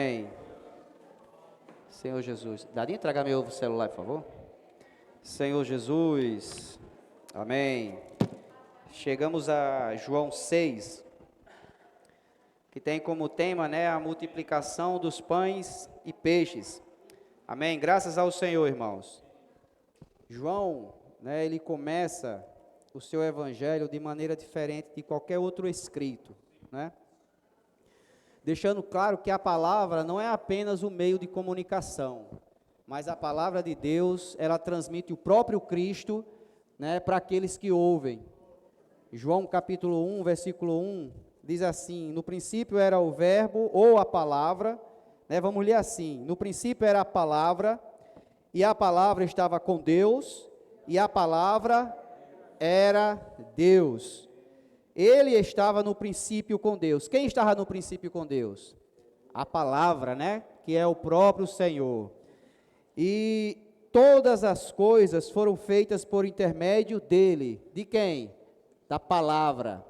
Amém. Senhor Jesus. Daria entregar meu celular, por favor? Senhor Jesus. Amém. Chegamos a João 6, que tem como tema, a multiplicação dos pães e peixes. Amém. Graças ao Senhor, irmãos. João, ele começa o seu evangelho de maneira diferente de qualquer outro escrito, deixando claro que a palavra não é apenas o meio de comunicação, mas a palavra de Deus, ela transmite o próprio Cristo, para aqueles que ouvem. João capítulo 1, versículo 1, diz assim: no princípio era o verbo, ou a palavra, vamos ler assim: no princípio era a palavra, e a palavra estava com Deus, e a palavra era Deus. Ele estava no princípio com Deus. Quem estava no princípio com Deus? A palavra, que é o próprio Senhor. E todas as coisas foram feitas por intermédio dele. De quem? Da palavra.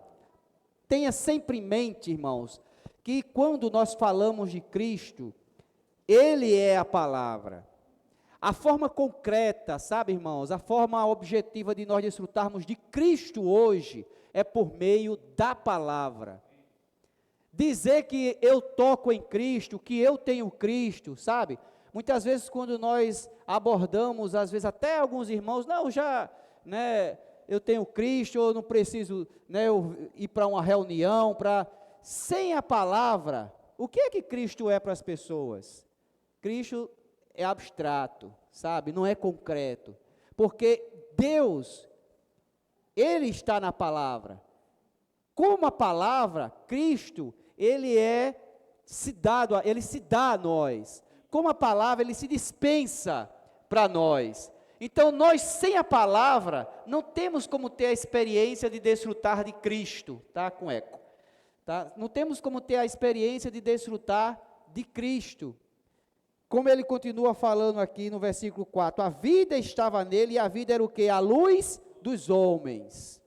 Tenha sempre em mente, irmãos, que quando nós falamos de Cristo, ele é a palavra. A forma concreta, sabe, irmãos, a forma objetiva de nós desfrutarmos de Cristo hoje é por meio da palavra. Dizer que eu toco em Cristo, que eu tenho Cristo, sabe? Muitas vezes quando nós abordamos, às vezes até alguns irmãos, eu tenho Cristo, eu não preciso, eu ir para uma reunião, sem a palavra. O que é que Cristo é para as pessoas? Cristo é abstrato, sabe? Não é concreto. Porque Deus, ele está na palavra. Como a palavra, Cristo, ele se dá a nós. Como a palavra, ele se dispensa para nós. Então, nós sem a palavra, não temos como ter a experiência de desfrutar de Cristo, com eco. Não temos como ter a experiência de desfrutar de Cristo. Como ele continua falando aqui no versículo 4, a vida estava nele e a vida era o quê? A luz dos homens.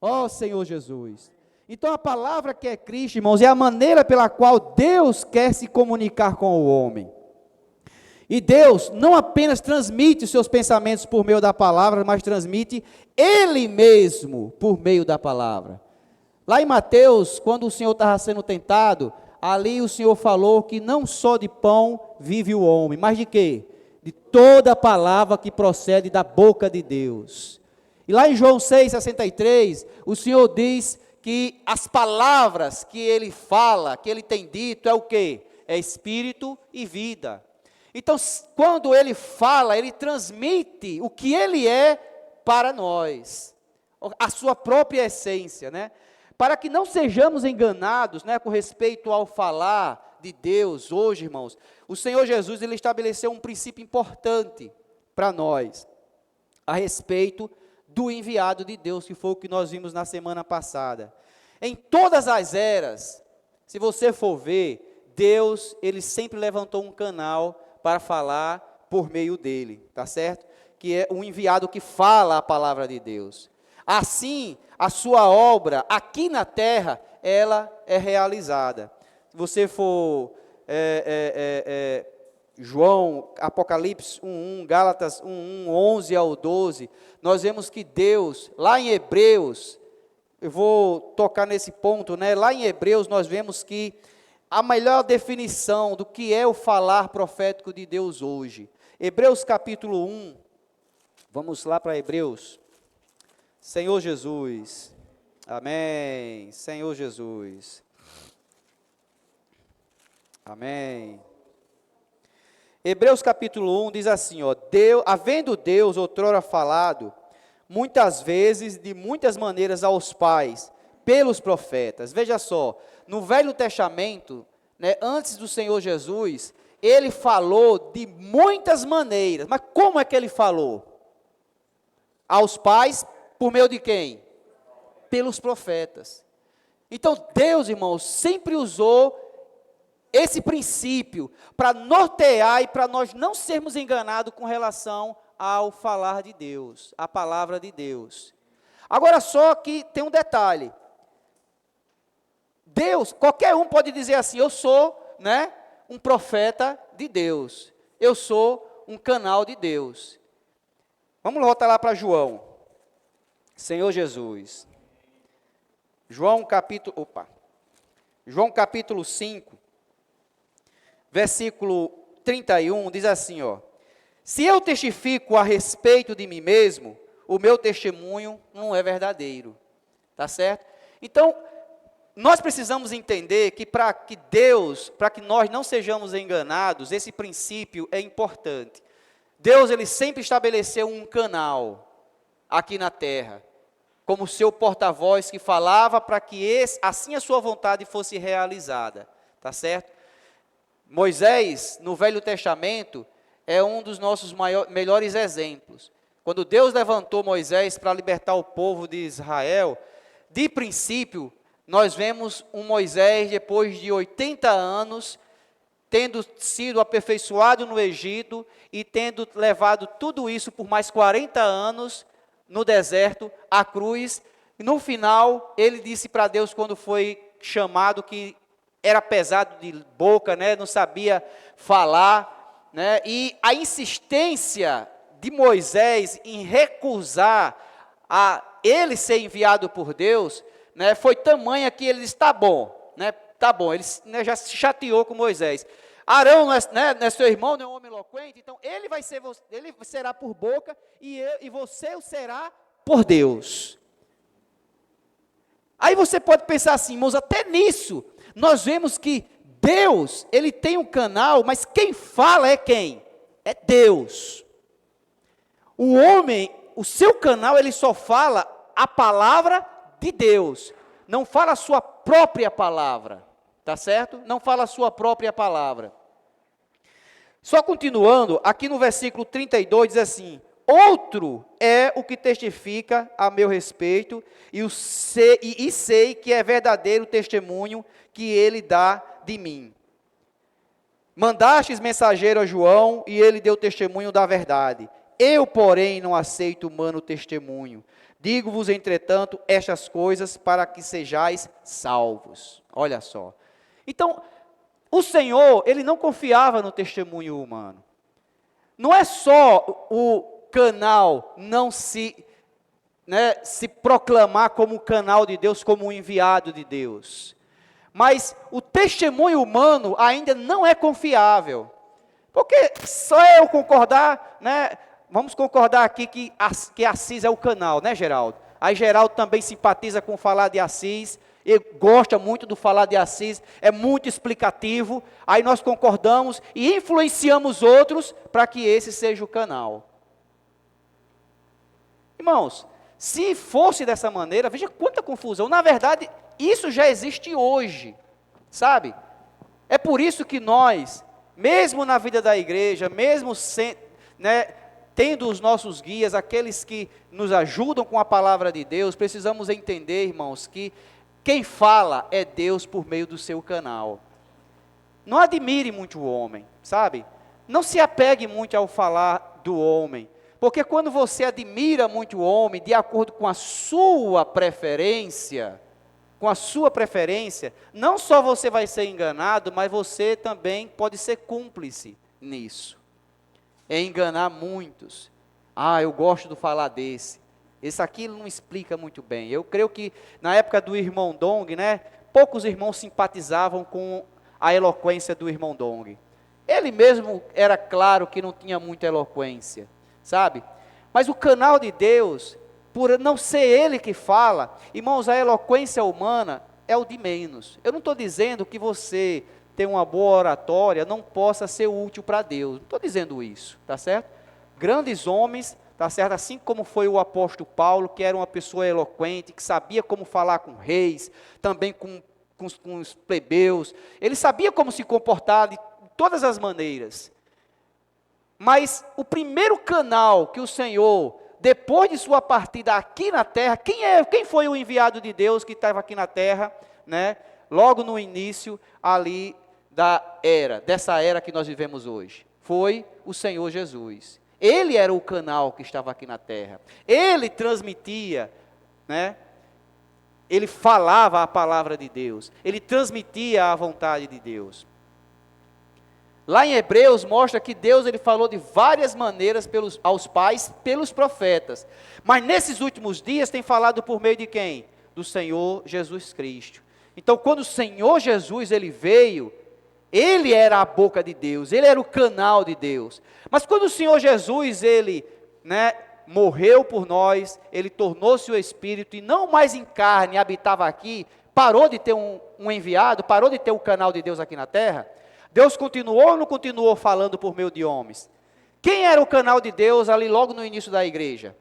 Ó Senhor Jesus. Então a palavra que é Cristo, irmãos, é a maneira pela qual Deus quer se comunicar com o homem. E Deus não apenas transmite os seus pensamentos por meio da palavra, mas transmite Ele mesmo por meio da palavra. Lá em Mateus, quando o Senhor estava sendo tentado, ali o Senhor falou que não só de pão vive o homem, mas de quê? De toda a palavra que procede da boca de Deus. E lá em João 6,63, o Senhor diz que as palavras que Ele fala, que Ele tem dito, é o quê? É espírito e vida. Então, quando Ele fala, Ele transmite o que Ele é para nós, a sua própria essência, Para que não sejamos enganados, com respeito ao falar de Deus hoje, irmãos, o Senhor Jesus, ele estabeleceu um princípio importante para nós, a respeito do enviado de Deus, que foi o que nós vimos na semana passada. Em todas as eras, se você for ver, Deus, ele sempre levantou um canal para falar por meio dele, tá certo? Que é um enviado que fala a palavra de Deus. Assim, a sua obra aqui na terra, ela é realizada. Se você for João, Apocalipse 1:1, Gálatas 1:1, 11 ao 12, nós vemos que Deus, lá em Hebreus, eu vou tocar nesse ponto, lá em Hebreus nós vemos que a melhor definição do que é o falar profético de Deus hoje. Hebreus capítulo 1, vamos lá para Hebreus. Senhor Jesus, amém, Senhor Jesus, amém. Hebreus capítulo 1 diz assim, havendo Deus outrora falado, muitas vezes, de muitas maneiras aos pais, pelos profetas. Veja só, no Velho Testamento, antes do Senhor Jesus, ele falou de muitas maneiras, mas como é que ele falou? Aos pais, por meio de quem? Pelos profetas. Então Deus, irmãos, sempre usou esse princípio para nortear e para nós não sermos enganados com relação ao falar de Deus, a palavra de Deus. Agora só que tem um detalhe. Deus, qualquer um pode dizer assim, eu sou, um profeta de Deus. Eu sou um canal de Deus. Vamos voltar lá para João. Senhor Jesus. João capítulo 5, versículo 31, diz assim, ó: se eu testifico a respeito de mim mesmo, o meu testemunho não é verdadeiro. Tá certo? Então, nós precisamos entender que para que nós não sejamos enganados, esse princípio é importante. Deus, ele sempre estabeleceu um canal aqui na terra, como seu porta-voz que falava para que assim a sua vontade fosse realizada. Tá certo? Moisés, no Velho Testamento, é um dos nossos melhores exemplos. Quando Deus levantou Moisés para libertar o povo de Israel, de princípio, nós vemos um Moisés, depois de 80 anos, tendo sido aperfeiçoado no Egito e tendo levado tudo isso por mais 40 anos no deserto, à cruz. E no final, ele disse para Deus, quando foi chamado, que era pesado de boca, né, não sabia falar, né, e a insistência de Moisés em recusar a ele ser enviado por Deus, né, foi tamanha que ele disse, tá bom, ele, né, já se chateou com Moisés. Arão não é seu irmão, não é um homem eloquente, então ele será por boca e você o será por Deus. Aí você pode pensar assim, irmãos, até nisso, nós vemos que Deus, ele tem um canal, mas quem fala é quem? É Deus. O homem, o seu canal, ele só fala a palavra de Deus, não fala a sua própria palavra, tá certo? Não fala a sua própria palavra. Só continuando, aqui no versículo 32 diz assim: outro é o que testifica a meu respeito, e sei que é verdadeiro o testemunho que ele dá de mim. Mandastes mensageiro a João, e ele deu testemunho da verdade. Eu, porém, não aceito humano testemunho. Digo-vos, entretanto, estas coisas para que sejais salvos. Olha só. Então, o Senhor, ele não confiava no testemunho humano. Não é só o canal não se proclamar como canal de Deus, como um enviado de Deus. Mas o testemunho humano ainda não é confiável. Porque só eu concordar, né? Vamos concordar aqui que Assis é o canal, né, Geraldo? Aí Geraldo também simpatiza com falar de Assis, ele gosta muito do falar de Assis, é muito explicativo. Aí nós concordamos e influenciamos outros para que esse seja o canal. Irmãos, se fosse dessa maneira, veja quanta confusão. Na verdade, isso já existe hoje, sabe? É por isso que nós, mesmo na vida da igreja, mesmo tendo os nossos guias, aqueles que nos ajudam com a palavra de Deus, precisamos entender, irmãos, que quem fala é Deus por meio do seu canal. Não admire muito o homem, sabe? Não se apegue muito ao falar do homem, porque quando você admira muito o homem, de acordo com a sua preferência, não só você vai ser enganado, mas você também pode ser cúmplice nisso. É enganar muitos. Eu gosto de falar desse. Esse aqui não explica muito bem. Eu creio que na época do irmão Dong, poucos irmãos simpatizavam com a eloquência do irmão Dong. Ele mesmo era claro que não tinha muita eloquência, sabe? Mas o canal de Deus, por não ser ele que fala, irmãos, a eloquência humana é o de menos. Eu não estou dizendo que você ter uma boa oratória não possa ser útil para Deus. Não estou dizendo isso, tá certo? Grandes homens, tá certo? Assim como foi o apóstolo Paulo, que era uma pessoa eloquente, que sabia como falar com reis, também com os plebeus. Ele sabia como se comportar de todas as maneiras. Mas o primeiro canal que o Senhor, depois de sua partida aqui na terra, quem foi o enviado de Deus que estava aqui na terra, logo no início ali dessa era que nós vivemos hoje? Foi o Senhor Jesus. Ele era o canal que estava aqui na terra. Ele transmitia, ele falava a palavra de Deus. Ele transmitia a vontade de Deus. Lá em Hebreus mostra que Deus ele falou de várias maneiras aos pais, pelos profetas. Mas nesses últimos dias tem falado por meio de quem? Do Senhor Jesus Cristo. Então quando o Senhor Jesus ele veio, ele era a boca de Deus, ele era o canal de Deus. Mas quando o Senhor Jesus ele, morreu por nós, ele tornou-se o Espírito e não mais em carne habitava aqui, parou de ter um enviado, parou de ter o canal de Deus aqui na terra. Deus continuou ou não continuou falando por meio de homens? Quem era o canal de Deus ali logo no início da igreja?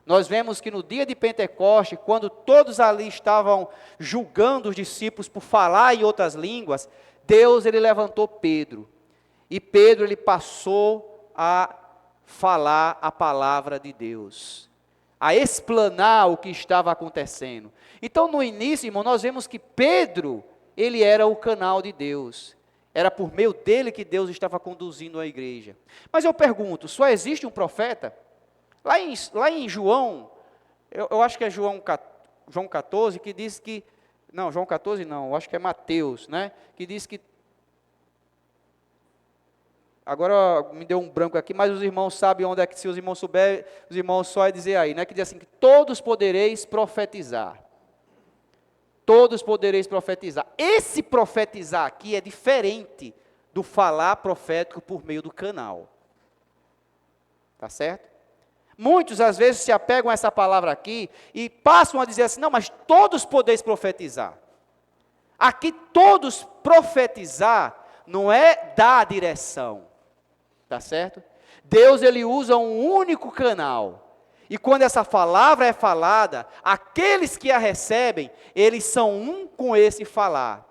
Nós vemos que no dia de Pentecoste, quando todos ali estavam julgando os discípulos por falar em outras línguas, Deus ele levantou Pedro. E Pedro ele passou a falar a palavra de Deus, a explanar o que estava acontecendo. Então no início, irmão, nós vemos que Pedro, ele era o canal de Deus. Era por meio dele que Deus estava conduzindo a igreja. Mas eu pergunto, só existe um profeta? Lá em João, eu acho que é João 14, que diz que, não, João 14 não, eu acho que é Mateus, que diz que, agora me deu um branco aqui, mas os irmãos sabem onde é que, se os irmãos souberem, os irmãos só é dizer aí, que diz assim, que todos podereis profetizar. Todos podereis profetizar. Esse profetizar aqui é diferente do falar profético por meio do canal. Tá certo? Muitos às vezes se apegam a essa palavra aqui e passam a dizer assim, não, mas todos podeis profetizar. Aqui todos profetizar não é dar a direção. Tá certo? Deus ele usa um único canal. E quando essa palavra é falada, aqueles que a recebem, eles são um com esse falar.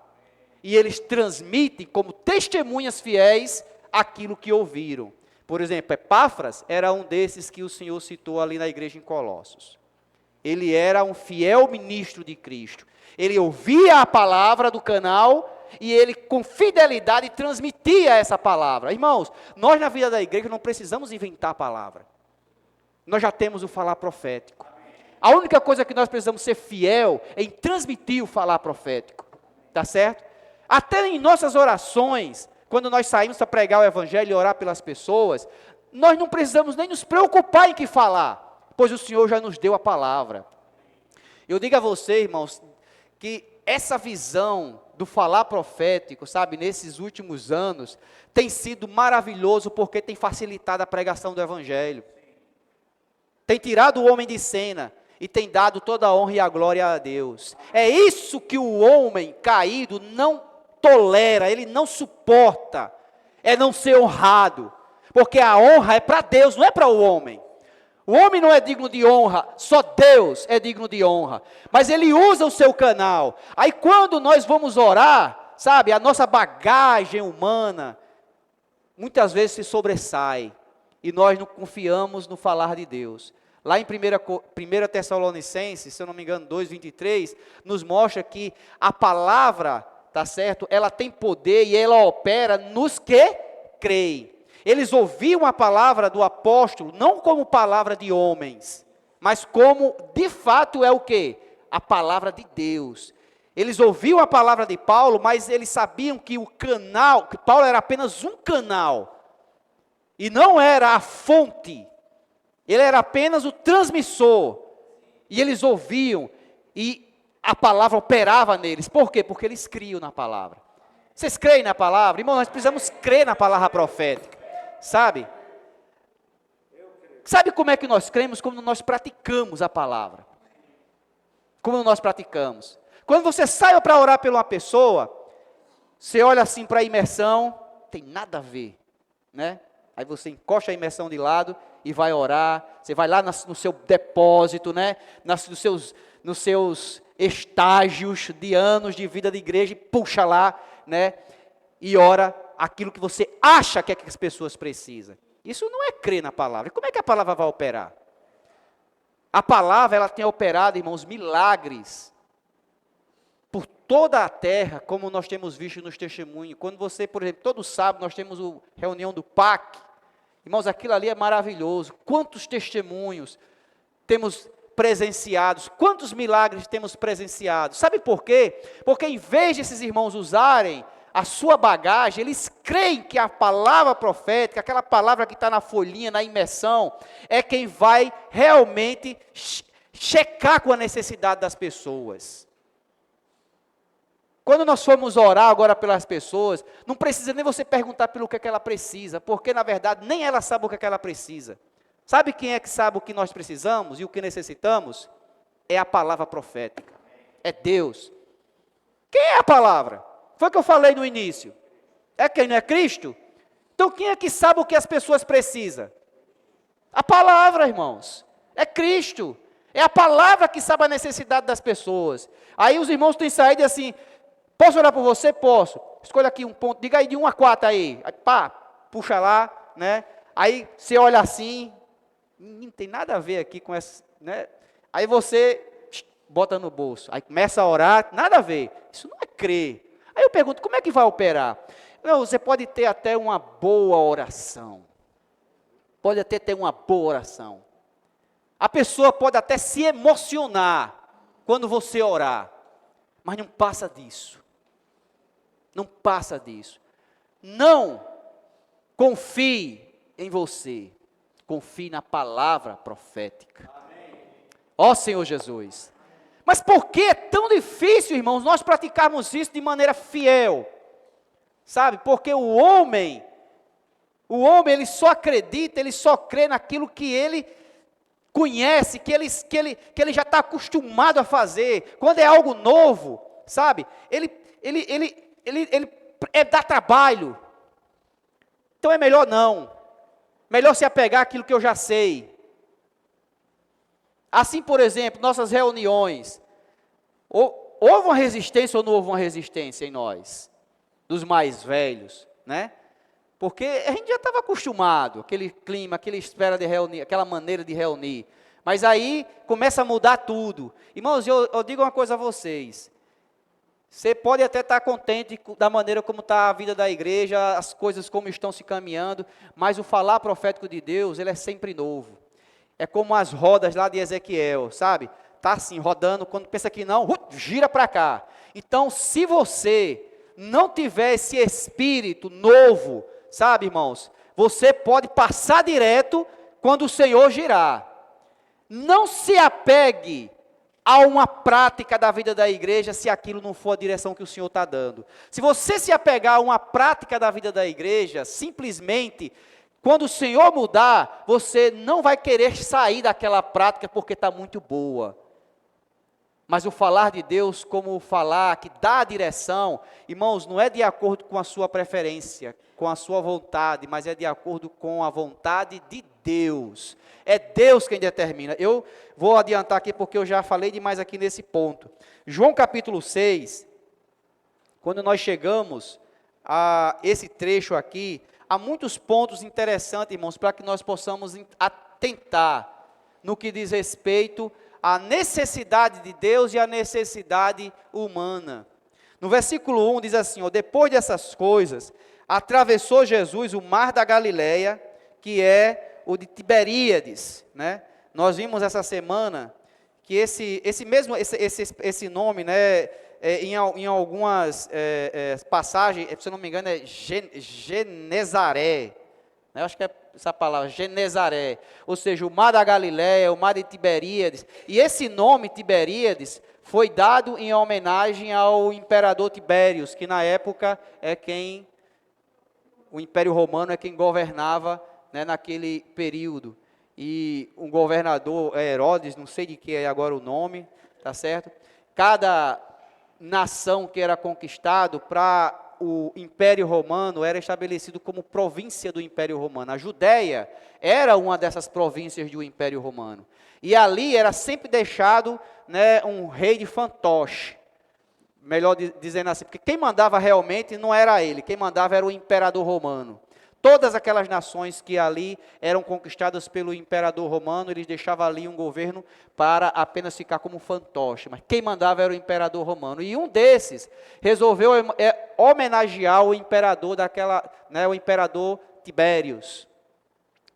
E eles transmitem como testemunhas fiéis aquilo que ouviram. Por exemplo, Epáfras era um desses que o Senhor citou ali na igreja em Colossos. Ele era um fiel ministro de Cristo. Ele ouvia a palavra do canal e ele com fidelidade transmitia essa palavra. Irmãos, nós na vida da igreja não precisamos inventar a palavra. Nós já temos o falar profético. A única coisa que nós precisamos ser fiel é em transmitir o falar profético. Tá certo? Até em nossas orações, quando nós saímos para pregar o evangelho e orar pelas pessoas, nós não precisamos nem nos preocupar em que falar, pois o Senhor já nos deu a palavra. Eu digo a você, irmãos, que essa visão do falar profético, sabe, nesses últimos anos, tem sido maravilhoso porque tem facilitado a pregação do evangelho. Tem tirado o homem de cena e tem dado toda a honra e a glória a Deus. É isso que o homem caído não tolera, ele não suporta, é não ser honrado, porque a honra é para Deus, não é para o homem. O homem não é digno de honra, só Deus é digno de honra, mas ele usa o seu canal. Aí quando nós vamos orar, sabe, a nossa bagagem humana, muitas vezes se sobressai, e nós não confiamos no falar de Deus. Lá em 1 Tessalonicenses, se eu não me engano, 2:23, nos mostra que a palavra, tá certo, ela tem poder e ela opera nos que creem. Eles ouviam a palavra do apóstolo, não como palavra de homens, mas como, de fato, é o quê? A palavra de Deus. Eles ouviam a palavra de Paulo, mas eles sabiam que o canal, que Paulo era apenas um canal, e não era a fonte, ele era apenas o transmissor, e eles ouviam, e a palavra operava neles. Por quê? Porque eles criam na palavra. Vocês creem na palavra? Irmão, nós precisamos crer na palavra profética, sabe? Sabe como é que nós cremos? Quando nós praticamos a palavra. Como nós praticamos. Quando você sai para orar por uma pessoa, você olha assim para a imersão, tem nada a ver, Aí você encosta a imersão de lado e vai orar. Você vai lá no seu depósito, nos seus estágios de anos de vida de igreja e puxa lá, e ora aquilo que você acha que é que as pessoas precisam. Isso não é crer na palavra. Como é que a palavra vai operar? A palavra, ela tem operado, irmãos, milagres por toda a terra, como nós temos visto nos testemunhos. Quando você, por exemplo, todo sábado nós temos a reunião do PAC. Irmãos, aquilo ali é maravilhoso. Quantos testemunhos temos presenciados, quantos milagres temos presenciado. Sabe por quê? Porque em vez desses irmãos usarem a sua bagagem, eles creem que a palavra profética, aquela palavra que está na folhinha, na imersão, é quem vai realmente checar com a necessidade das pessoas. Quando nós formos orar agora pelas pessoas, não precisa nem você perguntar pelo que é que ela precisa, porque na verdade nem ela sabe o que é que ela precisa. Sabe quem é que sabe o que nós precisamos e o que necessitamos? É a palavra profética. É Deus. Quem é a palavra? Foi o que eu falei no início. É quem não é Cristo? Então quem é que sabe o que as pessoas precisam? A palavra, irmãos. É Cristo. É a palavra que sabe a necessidade das pessoas. Aí os irmãos têm saído e assim, posso orar por você? Posso. Escolha aqui um ponto, diga aí de 1 a 4 aí. Aí pá, puxa lá, né? Aí você olha assim, não tem nada a ver aqui com essa, né? Aí você bota no bolso. Aí começa a orar, nada a ver. Isso não é crer. Aí eu pergunto, como é que vai operar? Não, você pode ter até uma boa oração. Pode até ter uma boa oração. A pessoa pode até se emocionar quando você orar. Mas não passa disso. Não passa disso. Não confie em você. Confie na palavra profética. Ó Senhor Jesus. Mas por que é tão difícil, irmãos, nós praticarmos isso de maneira fiel? Sabe? Porque o homem ele só acredita, ele só crê naquilo que ele conhece, que ele já está acostumado a fazer. Quando é algo novo, sabe? Ele dá trabalho. Então é melhor não. Melhor se apegar àquilo que eu já sei. Assim, por exemplo, nossas reuniões, houve uma resistência ou não houve uma resistência em nós, dos mais velhos, né? Porque a gente já estava acostumado, aquele clima, aquela espera de reunir, aquela maneira de reunir. Mas aí começa a mudar tudo. Irmãos, eu digo uma coisa a vocês. Você pode até estar contente da maneira como está a vida da igreja, as coisas como estão se caminhando, mas o falar profético de Deus, ele é sempre novo. É como as rodas lá de Ezequiel, sabe? Está assim, rodando, quando pensa que não, gira para cá. Então, se você não tiver esse espírito novo, sabe, irmãos? Você pode passar direto quando o Senhor girar. Não se apegue a uma prática da vida da igreja se aquilo não for a direção que o Senhor está dando. Se você se apegar a uma prática da vida da igreja, simplesmente, quando o Senhor mudar, você não vai querer sair daquela prática porque está muito boa. Mas o falar de Deus como o falar que dá a direção, irmãos, não é de acordo com a sua preferência, com a sua vontade, mas é de acordo com a vontade de Deus. É Deus quem determina. Eu vou adiantar aqui porque eu já falei demais aqui nesse ponto. João capítulo 6, quando nós chegamos a esse trecho aqui, há muitos pontos interessantes, irmãos, para que nós possamos atentar no que diz respeito à necessidade de Deus e à necessidade humana. No versículo 1 diz assim, ó, depois dessas coisas, atravessou Jesus o mar da Galileia, que é o de Tiberíades, né? Nós vimos essa semana que esse nome, né, em algumas passagens, se eu não me engano, é Genezaré, né? Eu acho que é essa palavra, Genezaré, ou seja, o mar da Galileia, o mar de Tiberíades, e esse nome Tiberíades foi dado em homenagem ao imperador Tibérios, que na época o Império Romano é quem governava, né, naquele período, e um governador, Herodes, não sei de que é agora o nome, tá certo? Cada nação que era conquistado para o Império Romano era estabelecido como província do Império Romano. A Judéia era uma dessas províncias do Império Romano. E ali era sempre deixado, né, um rei de fantoche. Melhor dizendo assim, porque quem mandava realmente não era ele, quem mandava era o imperador romano. Todas aquelas nações que ali eram conquistadas pelo imperador romano, eles deixavam ali um governo para apenas ficar como fantoche. Mas quem mandava era o imperador romano. E um desses resolveu homenagear o imperador o imperador Tibérios.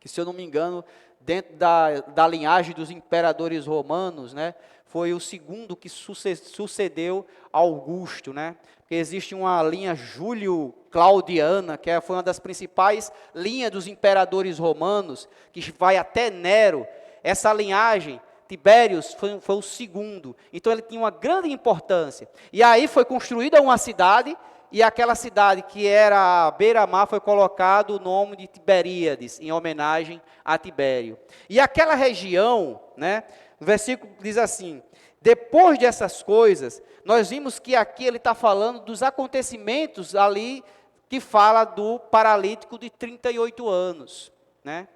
Que, se eu não me engano, dentro da linhagem dos imperadores romanos, né, foi o segundo que sucedeu a Augusto, né? que existe uma linha Júlio-Claudiana, que foi uma das principais linhas dos imperadores romanos, que vai até Nero. Essa linhagem, Tibérios foi o segundo, então ele tinha uma grande importância. E aí foi construída uma cidade, e aquela cidade que era a beira-mar foi colocado o nome de Tiberíades, em homenagem a Tibério. E aquela região, né, o versículo diz assim: depois dessas coisas, nós vimos que aqui ele está falando dos acontecimentos ali, que fala do paralítico de 38 anos, né?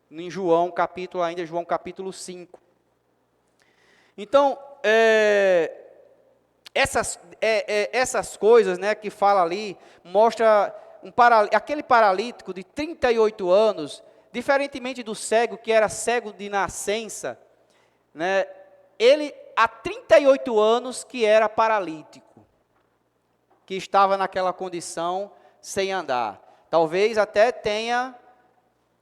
Em João capítulo 5. Então, essas coisas, né, que fala ali, mostra aquele paralítico de 38 anos, diferentemente do cego, que era cego de nascença, né, ele há 38 anos que era paralítico, que estava naquela condição sem andar. Talvez até tenha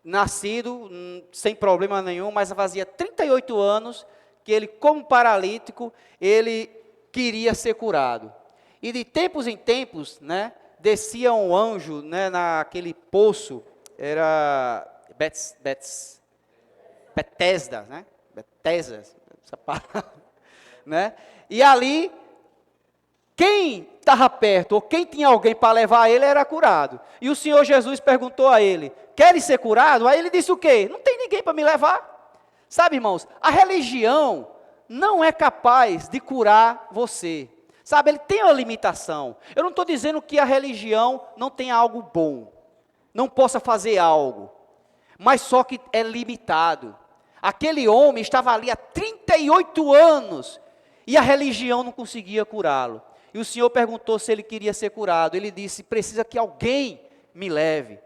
nascido sem problema nenhum, mas fazia 38 anos que ele, como paralítico, ele queria ser curado. E de tempos em tempos, né, descia um anjo, né, naquele poço, era Betesda, né? Betesda, essa palavra, né? E ali, quem estava perto, ou quem tinha alguém para levar ele, era curado. E o Senhor Jesus perguntou a ele: queres ser curado? Aí ele disse o quê? Não tem ninguém para me levar. Sabe, irmãos, a religião não é capaz de curar você. Sabe, ele tem uma limitação. Eu não estou dizendo que a religião não tenha algo bom, não possa fazer algo, mas só que é limitado. Aquele homem estava ali há 38 anos, e a religião não conseguia curá-lo. E o Senhor perguntou se ele queria ser curado. Ele disse: precisa que alguém me leve.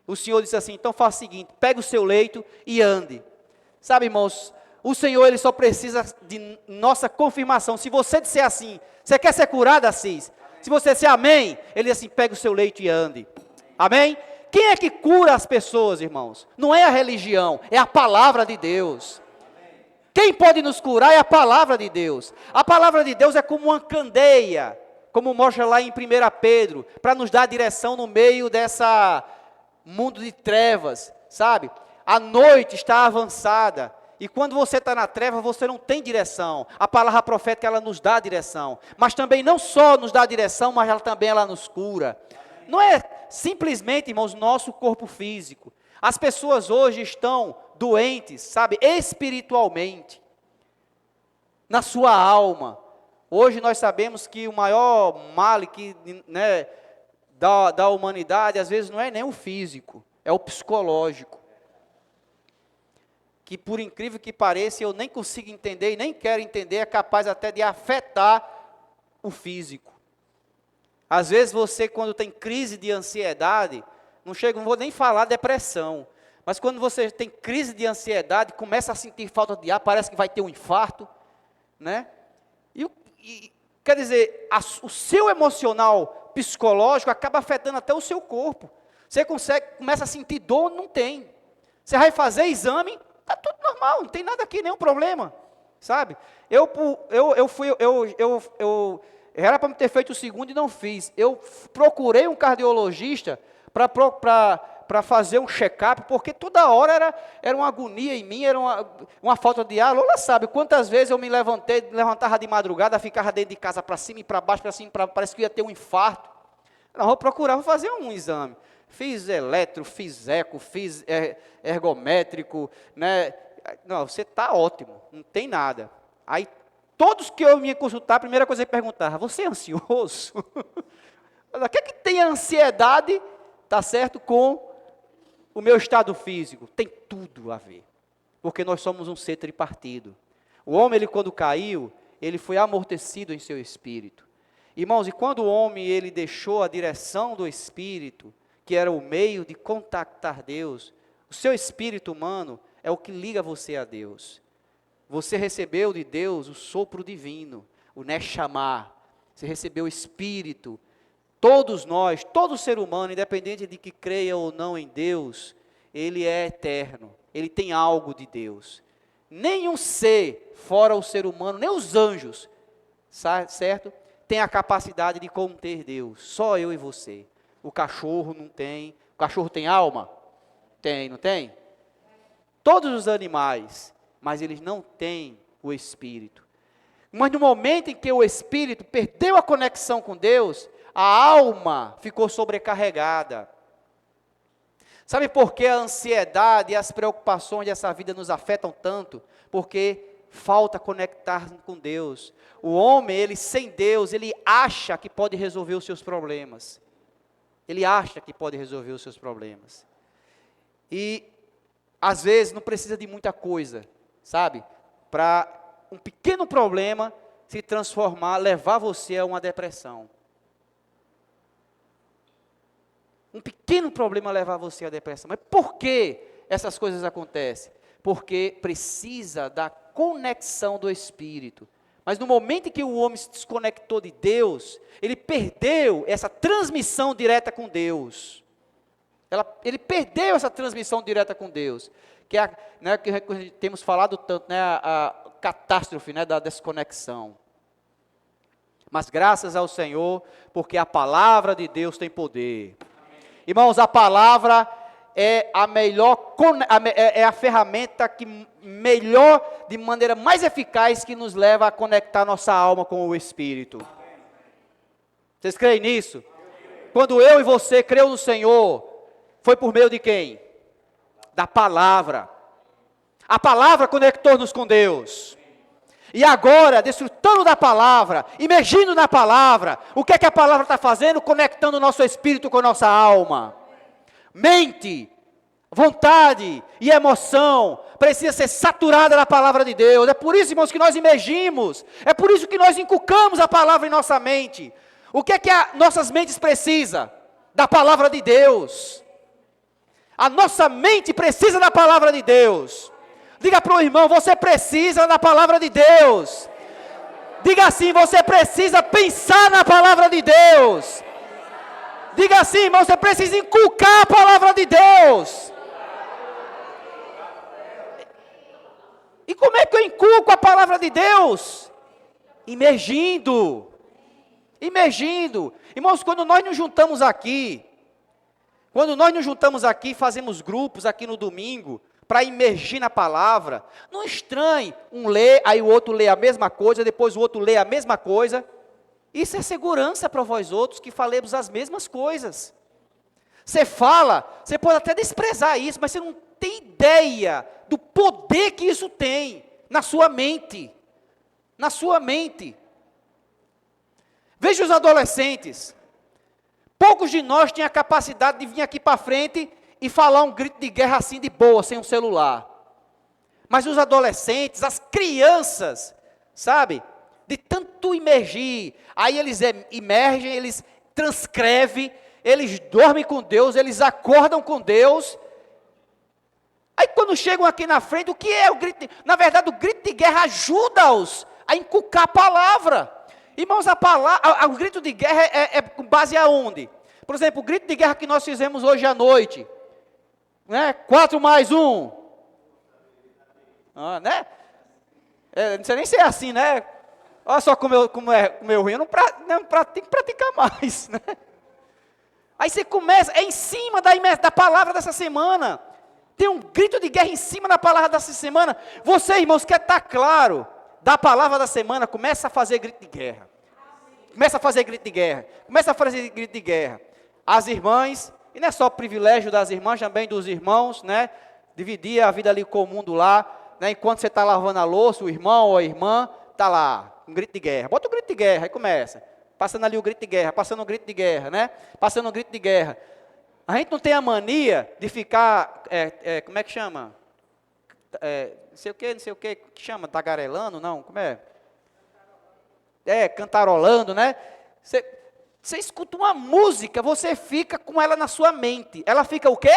O Senhor disse assim: então faça o seguinte, pega o seu leito e ande. Sabe, irmãos, o Senhor, ele só precisa de nossa confirmação. Se você disser assim: você quer ser curado, Assis? Se você disser amém, ele diz assim: pega o seu leito e ande. Amém? Quem é que cura as pessoas, irmãos? Não é a religião, é a palavra de Deus. Quem pode nos curar é a palavra de Deus. A palavra de Deus é como uma candeia, como mostra lá em 1 Pedro, para nos dar direção no meio dessa mundo de trevas, sabe? A noite está avançada, e quando você está na treva, você não tem direção. A palavra profética, ela nos dá direção, mas também não só nos dá direção, mas ela também nos cura. Não é simplesmente, irmãos, nosso corpo físico. As pessoas hoje estão doentes, sabe, espiritualmente, na sua alma. Hoje nós sabemos que o maior mal que, né, da humanidade, às vezes não é nem o físico, é o psicológico. Que por incrível que pareça, eu nem consigo entender e nem quero entender, é capaz até de afetar o físico. Às vezes você, quando tem crise de ansiedade, não vou nem falar depressão, mas quando você tem crise de ansiedade, começa a sentir falta de ar, parece que vai ter um infarto, né? E quer dizer, o seu emocional psicológico acaba afetando até o seu corpo. Você começa a sentir dor, não tem. Você vai fazer exame, está tudo normal, não tem nada aqui, nenhum problema, sabe? Eu era para ter feito o segundo e não fiz. Eu procurei um cardiologista para fazer um check-up, porque toda hora era uma agonia em mim, era uma falta de ar. Lola sabe quantas vezes eu me levantava de madrugada, ficava dentro de casa para cima e para baixo, parece que ia ter um infarto. Não, vou procurar, vou fazer um exame. Fiz eletro, fiz eco, fiz ergométrico, né? Não, você está ótimo, não tem nada. Aí, todos que eu ia consultar, a primeira coisa que eu perguntava: você é ansioso? O que é que tem a ansiedade, tá certo, com o meu estado físico? Tem tudo a ver, porque nós somos um ser tripartido. O homem, ele quando caiu, ele foi amortecido em seu espírito. Irmãos, e quando o homem, ele deixou a direção do espírito, que era o meio de contactar Deus, o seu espírito humano é o que liga você a Deus. Você recebeu de Deus o sopro divino, o Neshama. Você recebeu o Espírito. Todos nós, todo ser humano, independente de que creia ou não em Deus, ele é eterno. Ele tem algo de Deus. Nenhum ser, fora o ser humano, nem os anjos, certo? tem a capacidade de conter Deus, só eu e você. O cachorro não tem. O cachorro tem alma? Tem, não tem? Todos os animais, mas eles não têm o Espírito. Mas no momento em que o Espírito perdeu a conexão com Deus, a alma ficou sobrecarregada. Sabe por que a ansiedade e as preocupações dessa vida nos afetam tanto? Porque falta conectar com Deus. O homem, ele sem Deus, ele acha que pode resolver os seus problemas. Ele acha que pode resolver os seus problemas. E, às vezes, não precisa de muita coisa, sabe? Para um pequeno problema se transformar, levar você a uma depressão. Um pequeno problema levar você à depressão. Mas por que essas coisas acontecem? Porque precisa da conexão do Espírito. Mas no momento em que o homem se desconectou de Deus, ele perdeu essa transmissão direta com Deus. Ele perdeu essa transmissão direta com Deus. Que é né, que temos falado tanto, né, a catástrofe, né, da desconexão. Mas graças ao Senhor, porque a palavra de Deus tem poder. Irmãos, a palavra é a melhor, é a ferramenta que melhor, de maneira mais eficaz, que nos leva a conectar nossa alma com o Espírito. Vocês creem nisso? Quando eu e você creu no Senhor, foi por meio de quem? Da palavra. A palavra conectou-nos com Deus. E agora, desfrutando da palavra, imergindo na palavra, o que é que a palavra está fazendo? Conectando o nosso espírito com a nossa alma. Mente, vontade e emoção precisa ser saturada na palavra de Deus. É por isso, irmãos, que nós imergimos. É por isso que nós inculcamos a palavra em nossa mente. O que é que nossas mentes precisam? Da palavra de Deus. A nossa mente precisa da palavra de Deus. Diga para o irmão, você precisa da palavra de Deus. Diga assim, você precisa pensar na palavra de Deus. Diga assim, irmão, você precisa inculcar a palavra de Deus. E como é que eu inculco a palavra de Deus? Imergindo. Imergindo. Irmãos, quando nós nos juntamos aqui, fazemos grupos aqui no domingo, para imergir na palavra, não estranhe, um lê, aí o outro lê a mesma coisa, depois o outro lê a mesma coisa. Isso é segurança para vós outros, que falemos as mesmas coisas. Você fala, você pode até desprezar isso, mas você não tem ideia do poder que isso tem na sua mente. Na sua mente. Veja os adolescentes. Poucos de nós têm a capacidade de vir aqui para frente e falar um grito de guerra assim de boa, sem um celular. Mas os adolescentes, as crianças, sabe? De tanto imergir, aí eles imergem, eles transcrevem, eles dormem com Deus, eles acordam com Deus. Aí quando chegam aqui na frente, o que é o grito? Na verdade, o grito de guerra ajuda-os a inculcar a palavra. Irmãos, o grito de guerra é com base aonde? Por exemplo, o grito de guerra que nós fizemos hoje à noite. Né? 4 mais 1. Né? Não sei nem se é assim, né? Olha só como é ruim. Eu não tenho que praticar mais. Né? Aí você começa, é em cima da palavra dessa semana. Tem um grito de guerra em cima da palavra dessa semana. Você, irmãos, quer estar claro da palavra da semana, começa a fazer grito de guerra. Começa a fazer grito de guerra. Começa a fazer grito de guerra. As irmãs, e não é só privilégio das irmãs, também dos irmãos, né? Dividir a vida ali com o mundo lá, né? Enquanto você está lavando a louça, o irmão ou a irmã está lá, um grito de guerra. Bota o grito de guerra, aí começa. Passando ali o grito de guerra, passando o grito de guerra, né? Passando o grito de guerra. A gente não tem a mania de ficar, como é que chama? Não sei o que chama, tagarelando, não, como é? Cantarolando, né? Você escuta uma música, você fica com ela na sua mente. Ela fica o quê?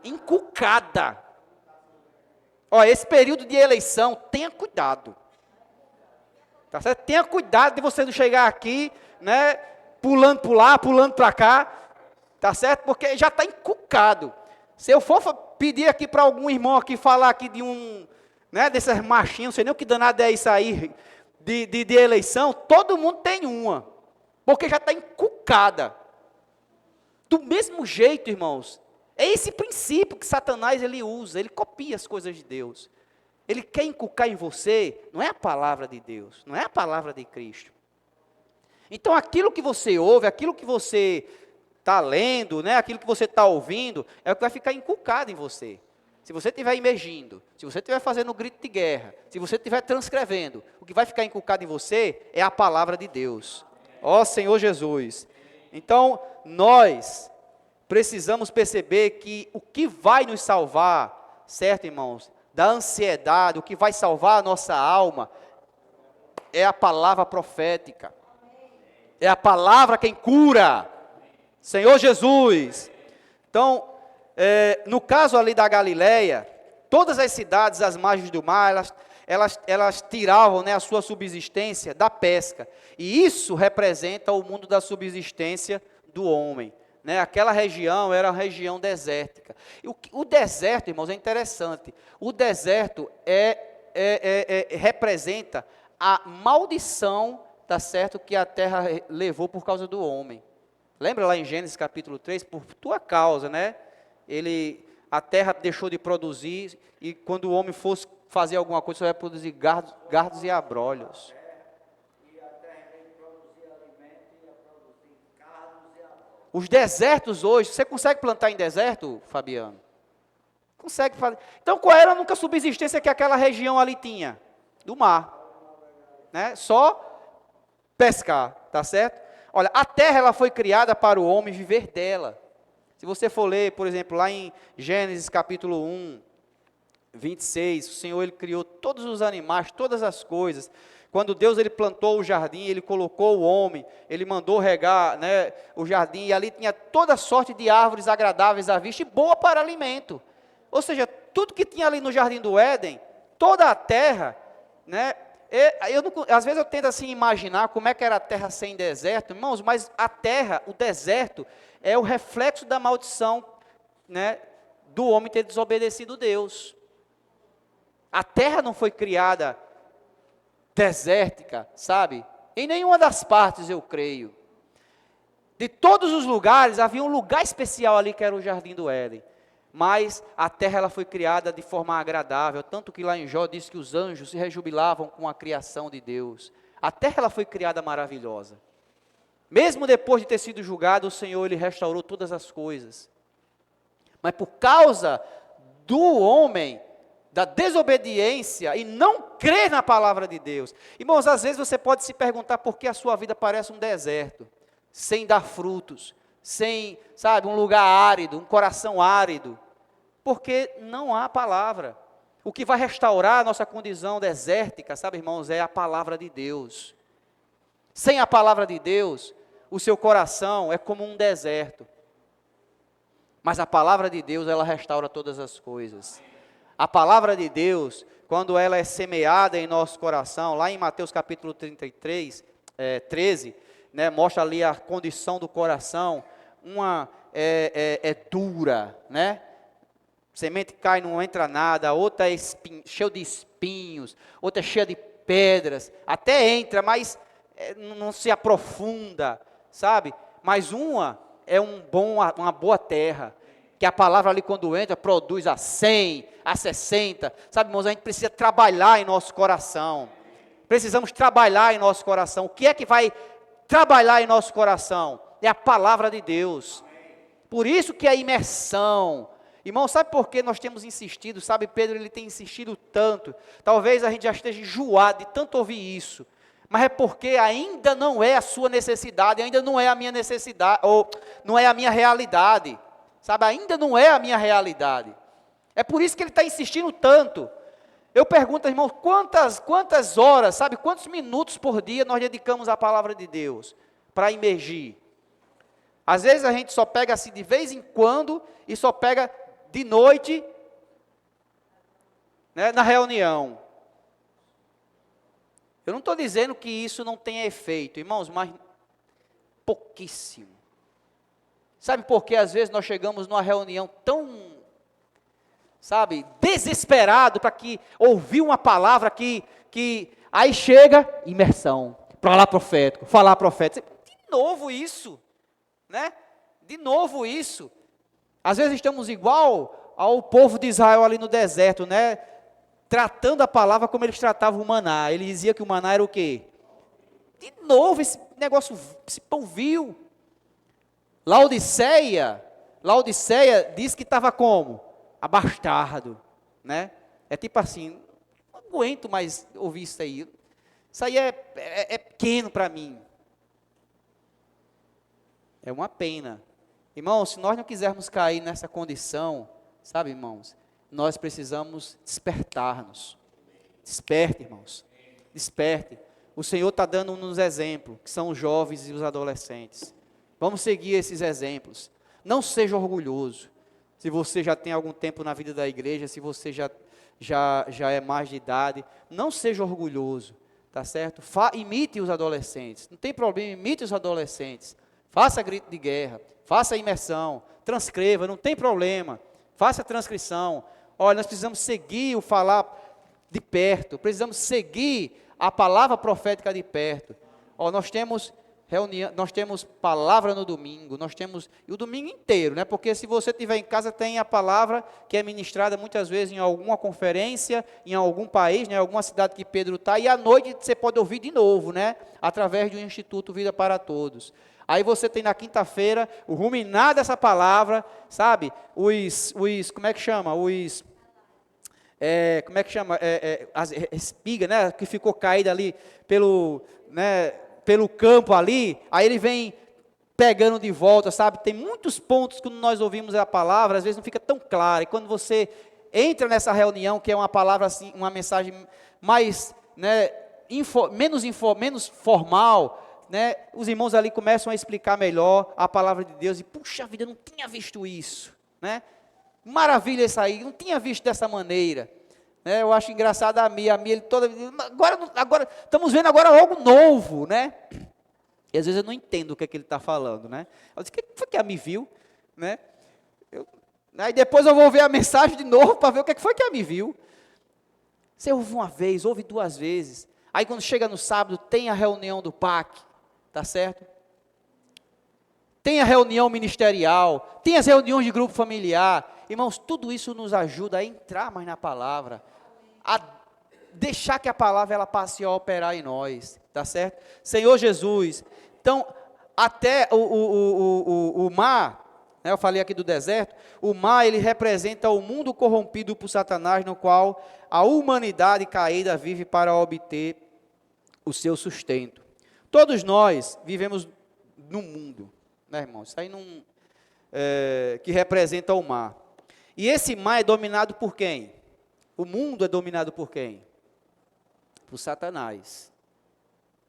Inculcada. Ó, esse período de eleição, tenha cuidado. Tá certo? Tenha cuidado de você não chegar aqui, né? Pulando para lá, pulando para cá. Tá certo? Porque já está inculcado. Se eu for pedir aqui para algum irmão aqui falar aqui de um, né, desses machinhos, não sei nem o que danado é isso aí, de eleição, todo mundo tem uma, porque já está encucada. Do mesmo jeito, irmãos, é esse princípio que Satanás ele usa, ele copia as coisas de Deus. Ele quer inculcar em você, não é a palavra de Deus, não é a palavra de Cristo. Então aquilo que você ouve, aquilo que você está lendo, né, aquilo que você está ouvindo, é o que vai ficar inculcado em você. Se você estiver imergindo, se você estiver fazendo grito de guerra, se você estiver transcrevendo, o que vai ficar inculcado em você é a palavra de Deus. Ó Senhor Jesus. Então, nós precisamos perceber que o que vai nos salvar, certo, irmãos, da ansiedade, o que vai salvar a nossa alma, é a palavra profética. É a palavra quem cura. Senhor Jesus. Então, no caso ali da Galileia, todas as cidades às margens do mar, elas tiravam, né, a sua subsistência da pesca. E isso representa o mundo da subsistência do homem. Né? Aquela região era uma região desértica. E o deserto, irmãos, é interessante. O deserto representa a maldição, tá certo, que a terra levou por causa do homem. Lembra lá em Gênesis capítulo 3? Por tua causa, né? A terra deixou de produzir, e quando o homem fosse fazer alguma coisa, só vai produzir gardos e abrolhos. Os desertos hoje, você consegue plantar em deserto, Fabiano? Consegue fazer. Então, qual era a única subsistência que aquela região ali tinha? Do mar. Né? Só pescar, tá certo? Olha, a terra ela foi criada para o homem viver dela. Se você for ler, por exemplo, lá em Gênesis capítulo 1, 26, o Senhor ele criou todos os animais, todas as coisas. Quando Deus ele plantou o jardim, ele colocou o homem, ele mandou regar, né, o jardim, e ali tinha toda sorte de árvores agradáveis à vista e boa para alimento. Ou seja, tudo que tinha ali no jardim do Éden, toda a terra, né, às vezes eu tento assim imaginar como é que era a terra sem deserto, irmãos, mas a terra, o deserto, é o reflexo da maldição, né, do homem ter desobedecido Deus. A terra não foi criada desértica, sabe? Em nenhuma das partes, eu creio. De todos os lugares, havia um lugar especial ali, que era o Jardim do Éden. Mas a terra ela foi criada de forma agradável, tanto que lá em Jó diz que os anjos se rejubilavam com a criação de Deus. A terra ela foi criada maravilhosa. Mesmo depois de ter sido julgado, o Senhor ele restaurou todas as coisas. Mas por causa do homem, da desobediência e não crer na palavra de Deus. Irmãos, às vezes você pode se perguntar por que a sua vida parece um deserto, sem dar frutos, sem, sabe, um lugar árido, um coração árido. Porque não há palavra. O que vai restaurar a nossa condição desértica, sabe, irmãos, é a palavra de Deus. Sem a palavra de Deus, o seu coração é como um deserto. Mas a palavra de Deus, ela restaura todas as coisas. A palavra de Deus, quando ela é semeada em nosso coração, lá em Mateus capítulo 13, né, mostra ali a condição do coração, uma é dura, né? Semente cai, não entra nada, outra é cheia de espinhos, outra é cheia de pedras, até entra, mas não se aprofunda, sabe? Mas uma é uma boa terra, que a palavra ali quando entra, produz a 100, a 60, sabe, irmãos, a gente precisa trabalhar em nosso coração, precisamos trabalhar em nosso coração. O que é que vai trabalhar em nosso coração? É a palavra de Deus. Por isso que a imersão, irmão, sabe por que nós temos insistido, sabe, Pedro, ele tem insistido tanto, talvez a gente já esteja enjoado de tanto ouvir isso, mas é porque ainda não é a sua necessidade, ainda não é a minha necessidade, ou não é a minha realidade, sabe, ainda não é a minha realidade, é por isso que ele está insistindo tanto. Eu pergunto, irmão, quantas horas, sabe, quantos minutos por dia nós dedicamos à palavra de Deus, para imergir? Às vezes a gente só pega assim de vez em quando, e só pega de noite, né, na reunião. Eu não estou dizendo que isso não tenha efeito, irmãos, mas pouquíssimo. Sabe por que às vezes nós chegamos numa reunião tão, sabe, desesperado para ouvir uma palavra que Aí chega, imersão, falar profético, falar profético. De novo isso, né? De novo isso. Às vezes estamos igual ao povo de Israel ali no deserto, né? Tratando a palavra como eles tratavam o maná. Ele dizia que o maná era o quê? De novo esse negócio, esse pão vil. Laodiceia diz que estava como? Abastado, né? É tipo assim, não aguento mais ouvir isso aí. Isso aí é pequeno para mim. É uma pena. Irmãos, se nós não quisermos cair nessa condição, sabe, irmãos, nós precisamos despertar-nos. Desperte, irmãos. Desperte. O Senhor está dando-nos exemplos, que são os jovens e os adolescentes. Vamos seguir esses exemplos. Não seja orgulhoso. Se você já tem algum tempo na vida da igreja, se você já é mais de idade, não seja orgulhoso, tá certo? Imite os adolescentes. Não tem problema, imite os adolescentes. Faça grito de guerra, faça imersão, transcreva, não tem problema. Faça transcrição. Olha, nós precisamos seguir o falar de perto, precisamos seguir a palavra profética de perto. Ó, nós temos reunião, nós temos palavra no domingo, nós temos, e o domingo inteiro, né? Porque se você estiver em casa, tem a palavra que é ministrada muitas vezes em alguma conferência, em algum país, né? Alguma cidade que Pedro está, e à noite você pode ouvir de novo, né? Através do Instituto Vida para Todos. Aí você tem na quinta-feira o ruminar dessa palavra, sabe? Como é que chama? As espigas, né? Que ficou caída ali pelo campo ali, aí ele vem pegando de volta, sabe? Tem muitos pontos quando nós ouvimos a palavra, às vezes não fica tão clara, e quando você entra nessa reunião, que é uma palavra assim, uma mensagem mais, né, menos formal, né, os irmãos ali começam a explicar melhor a palavra de Deus, e puxa vida, eu não tinha visto isso, né? Maravilha isso aí, não tinha visto dessa maneira. Eu acho engraçado a Mia ele toda agora estamos vendo agora algo novo, né? E às vezes eu não entendo o que é que ele está falando, né? Eu disse, o que foi que a Mia viu, né? Aí depois eu vou ver a mensagem de novo para ver o que foi que a Mia viu. Você ouve uma vez, ouve duas vezes. Aí quando chega no sábado tem a reunião do PAC, tá certo? Tem a reunião ministerial, tem as reuniões de grupo familiar. Irmãos, tudo isso nos ajuda a entrar mais na palavra, a deixar que a palavra ela passe a operar em nós, tá certo? Senhor Jesus, então, até o mar, né, eu falei aqui do deserto, o mar ele representa o mundo corrompido por Satanás, no qual a humanidade caída vive para obter o seu sustento. Todos nós vivemos num mundo, né, irmãos? Isso aí não, que representa o mar. E esse mar é dominado por quem? O mundo é dominado por quem? Por Satanás.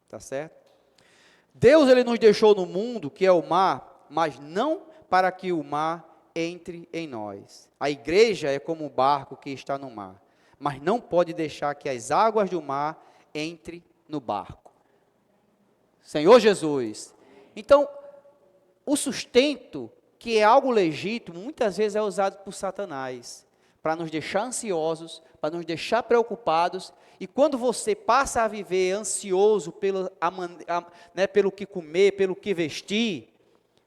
Tá certo? Deus ele nos deixou no mundo, que é o mar, mas não para que o mar entre em nós. A igreja é como o barco que está no mar, mas não pode deixar que as águas do mar entrem no barco. Senhor Jesus. Então, o sustento, que é algo legítimo, muitas vezes é usado por Satanás, para nos deixar ansiosos, para nos deixar preocupados, e quando você passa a viver ansioso pelo que comer, pelo que vestir,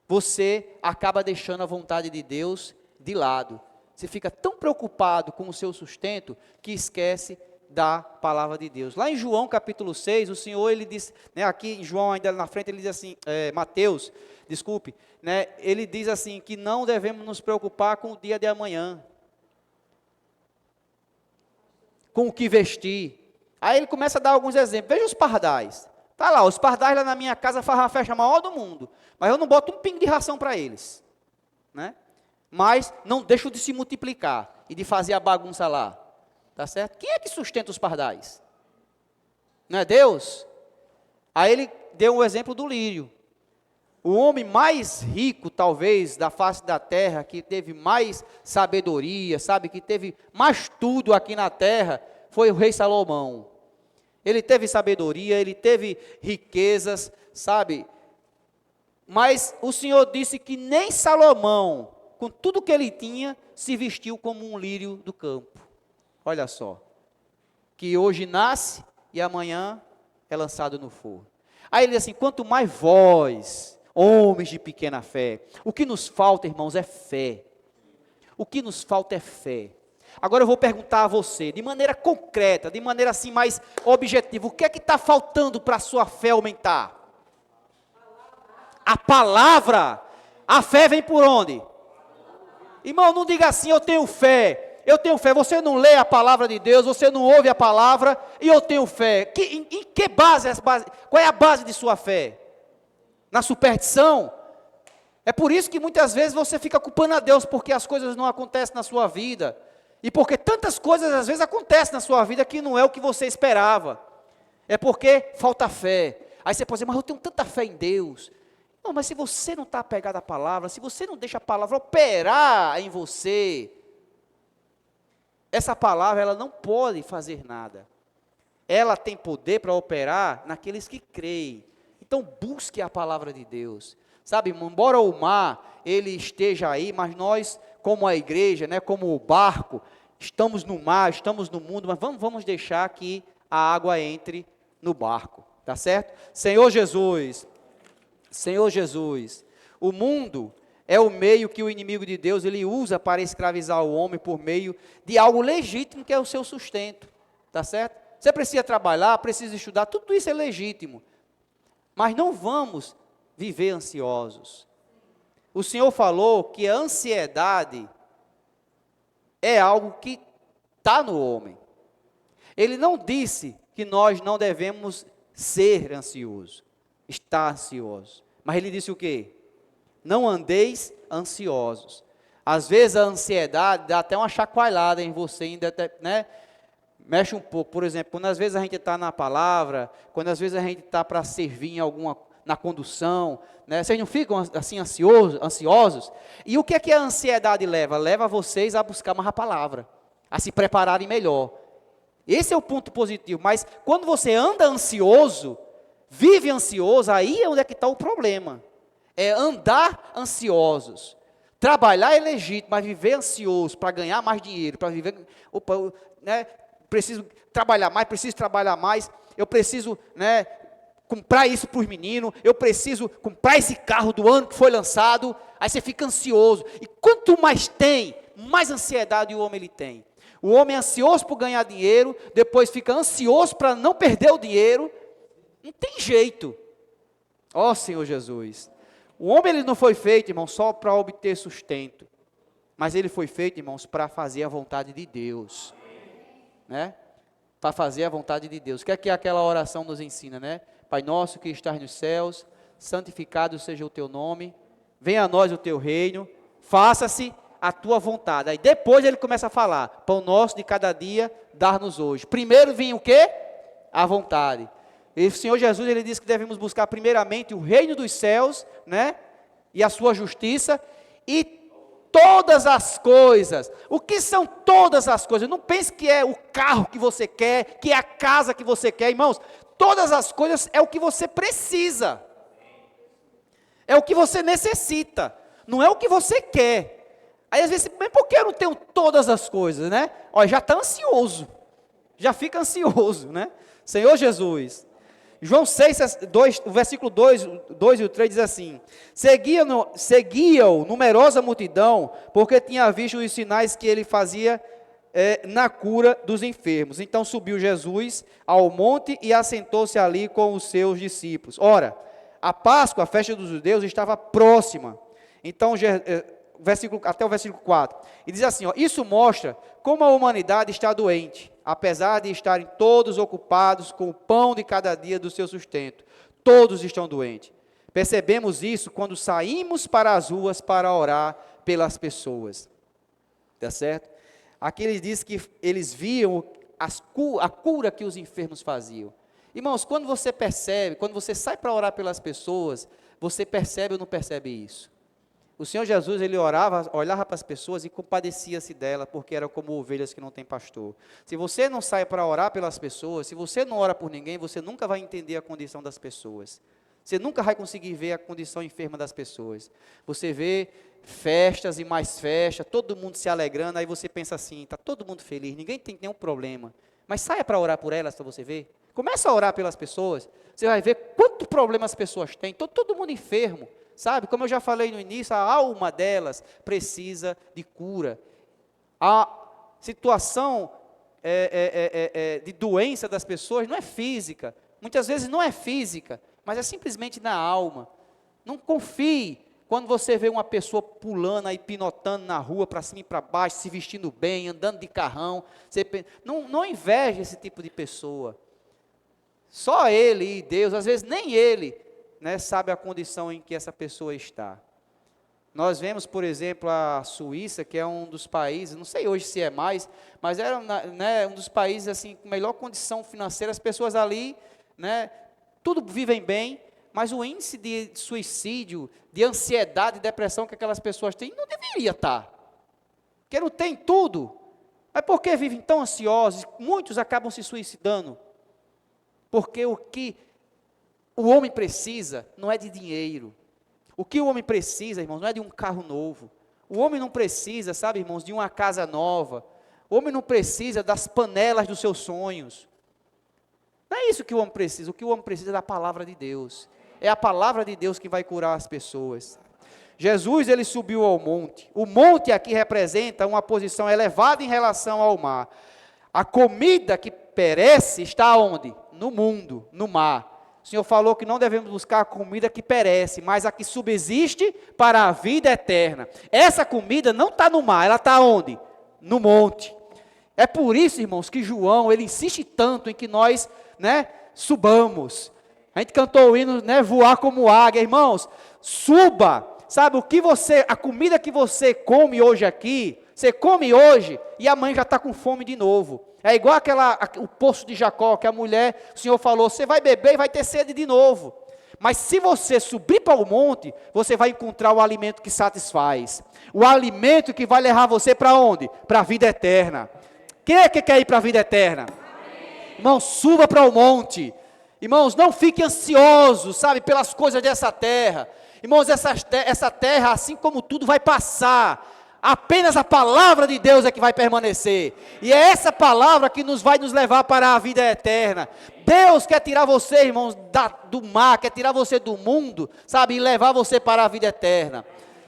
você acaba deixando a vontade de Deus de lado. Você fica tão preocupado com o seu sustento, que esquece da palavra de Deus. Lá em João capítulo 6, o Senhor, ele diz, né, aqui em João ainda na frente, ele diz assim, Mateus, desculpe, né, ele diz assim, que não devemos nos preocupar com o dia de amanhã, com o que vestir. Aí ele começa a dar alguns exemplos. Veja os pardais. Tá lá, os pardais lá na minha casa fazem a festa maior do mundo, mas eu não boto um pingo de ração para eles, né? Mas não deixo de se multiplicar e de fazer a bagunça lá, tá certo? Quem é que sustenta os pardais? Não é Deus? Aí ele deu o exemplo do lírio. O homem mais rico, talvez, da face da terra, que teve mais sabedoria, sabe, que teve mais tudo aqui na terra, foi o rei Salomão. Ele teve sabedoria, ele teve riquezas, sabe? Mas o Senhor disse que nem Salomão, com tudo que ele tinha, se vestiu como um lírio do campo. Olha só. Que hoje nasce e amanhã é lançado no forno. Aí ele diz assim, quanto mais vós, homens de pequena fé, o que nos falta, irmãos, é fé. O que nos falta é fé. Agora eu vou perguntar a você, de maneira concreta, de maneira assim mais objetiva, o que é que está faltando para a sua fé aumentar? A palavra. A fé vem por onde? Irmão, não diga assim, eu tenho fé. Eu tenho fé. Você não lê a palavra de Deus, você não ouve a palavra, e eu tenho fé. Em que base, qual é a base de sua fé? Na superstição? É por isso que muitas vezes você fica culpando a Deus, porque as coisas não acontecem na sua vida. E porque tantas coisas às vezes acontecem na sua vida que não é o que você esperava. É porque falta fé. Aí você pode dizer, mas eu tenho tanta fé em Deus. Não, mas se você não está apegado à palavra, se você não deixa a palavra operar em você, essa palavra ela não pode fazer nada. Ela tem poder para operar naqueles que creem. Então busque a palavra de Deus. Sabe, embora o mar ele esteja aí, mas nós, como a igreja, né, como o barco, estamos no mar, estamos no mundo, mas vamos deixar que a água entre no barco, tá certo? Senhor Jesus, o mundo é o meio que o inimigo de Deus ele usa para escravizar o homem por meio de algo legítimo que é o seu sustento, tá certo? Você precisa trabalhar, precisa estudar, tudo isso é legítimo, mas não vamos viver ansiosos. O Senhor falou que a ansiedade é algo que está no homem. Ele não disse que nós não devemos ser ansiosos, estar ansiosos. Mas ele disse o quê? Não andeis ansiosos. Às vezes a ansiedade dá até uma chacoalhada em você, ainda até, né? Mexe um pouco. Por exemplo, quando às vezes a gente está na palavra, quando às vezes a gente está para servir em alguma na condução, né? Vocês não ficam assim ansiosos? E o que é que a ansiedade leva? Leva vocês a buscar mais a palavra, a se prepararem melhor. Esse é o ponto positivo, mas quando você anda ansioso, vive ansioso, aí é onde é que está o problema. É andar ansiosos. Trabalhar é legítimo, mas viver ansioso para ganhar mais dinheiro, para viver, né? Preciso trabalhar mais, eu preciso, né, comprar isso para os meninos, eu preciso comprar esse carro do ano que foi lançado, aí você fica ansioso, e quanto mais tem, mais ansiedade o homem ele tem. O homem é ansioso por ganhar dinheiro, depois fica ansioso para não perder o dinheiro, não tem jeito. Ó Senhor Jesus, o homem ele não foi feito, irmão, só para obter sustento, mas ele foi feito, irmãos, para fazer a vontade de Deus, né? Para fazer a vontade de Deus. O que é aquela oração nos ensina, né? Pai nosso que estás nos céus, santificado seja o teu nome, venha a nós o teu reino, faça-se a tua vontade. Aí depois ele começa a falar, pão nosso de cada dia, dar-nos hoje. Primeiro vinha o quê? A vontade. E o Senhor Jesus, ele disse que devemos buscar primeiramente o reino dos céus, né? E a sua justiça, e todas as coisas. O que são todas as coisas? Não pense que é o carro que você quer, que é a casa que você quer, irmãos. Todas as coisas é o que você precisa. É o que você necessita. Não é o que você quer. Aí às vezes, mas por que eu não tenho todas as coisas, né? Olha, já está ansioso. Já fica ansioso, né? Senhor Jesus. João 6, 2, o versículo 2 e o 3 diz assim: Seguia-o numerosa multidão, porque tinha visto os sinais que ele fazia na cura dos enfermos. Então subiu Jesus ao monte e assentou-se ali com os seus discípulos. Ora, a Páscoa, a festa dos judeus, estava próxima. Então, até o versículo 4. E diz assim, ó, isso mostra como a humanidade está doente, apesar de estarem todos ocupados com o pão de cada dia do seu sustento. Todos estão doentes. Percebemos isso quando saímos para as ruas para orar pelas pessoas. Tá certo? Aqui ele diz que eles viam a cura que os enfermos faziam. Irmãos, quando você percebe, quando você sai para orar pelas pessoas, você percebe ou não percebe isso? O Senhor Jesus, ele olhava para as pessoas e compadecia-se delas, porque eram como ovelhas que não têm pastor. Se você não sai para orar pelas pessoas, se você não ora por ninguém, você nunca vai entender a condição das pessoas. Você nunca vai conseguir ver a condição enferma das pessoas. Você vê festas e mais festas, todo mundo se alegrando, aí você pensa assim, está todo mundo feliz, ninguém tem nenhum problema. Mas saia para orar por elas, para você ver. Começa a orar pelas pessoas. Você vai ver quanto problema as pessoas têm. Todo mundo enfermo, sabe? Como eu já falei no início, a alma delas precisa de cura. A situação de doença das pessoas não é física. Muitas vezes não é física, mas é simplesmente na alma. Não confie quando você vê uma pessoa pulando aí, pinotando na rua, para cima e para baixo, se vestindo bem, andando de carrão. Não inveje esse tipo de pessoa. Só ele e Deus, às vezes nem ele, né, sabe a condição em que essa pessoa está. Nós vemos, por exemplo, a Suíça, que é um dos países, não sei hoje se é mais, mas era, né, um dos países assim, com melhor condição financeira. As pessoas ali, né, tudo vivem bem, mas o índice de suicídio, de ansiedade, de depressão que aquelas pessoas têm, não deveria estar. Porque não tem tudo. Mas por que vivem tão ansiosos? Muitos acabam se suicidando. Porque o que o homem precisa não é de dinheiro. O que o homem precisa, irmãos, não é de um carro novo. O homem não precisa, sabe, irmãos, de uma casa nova. O homem não precisa das panelas dos seus sonhos. Não é isso que o homem precisa. O que o homem precisa é da palavra de Deus. É a palavra de Deus que vai curar as pessoas. Jesus, ele subiu ao monte. O monte aqui representa uma posição elevada em relação ao mar. A comida que perece está onde? No mundo, no mar. O Senhor falou que não devemos buscar a comida que perece, mas a que subsiste para a vida eterna. Essa comida não está no mar, ela está onde? No monte. É por isso, irmãos, que João, ele insiste tanto em que nós, né, subamos. A gente cantou o hino, né, voar como águia. Irmãos, suba. Sabe, a comida que você come hoje aqui, você come hoje e amanhã já está com fome de novo. É igual o poço de Jacó, que a mulher, o Senhor falou, você vai beber e vai ter sede de novo. Mas se você subir para o monte, você vai encontrar o alimento que satisfaz. O alimento que vai levar você para onde? Para a vida eterna. Quem é que quer ir para a vida eterna? Amém. Irmão, suba para o monte. Irmãos, não fique ansioso, sabe, pelas coisas dessa terra. Irmãos, essa terra, assim como tudo, vai passar. Apenas a palavra de Deus é que vai permanecer. E é essa palavra que vai nos levar para a vida eterna. Deus quer tirar você, irmãos, do mar, quer tirar você do mundo, sabe, e levar você para a vida eterna.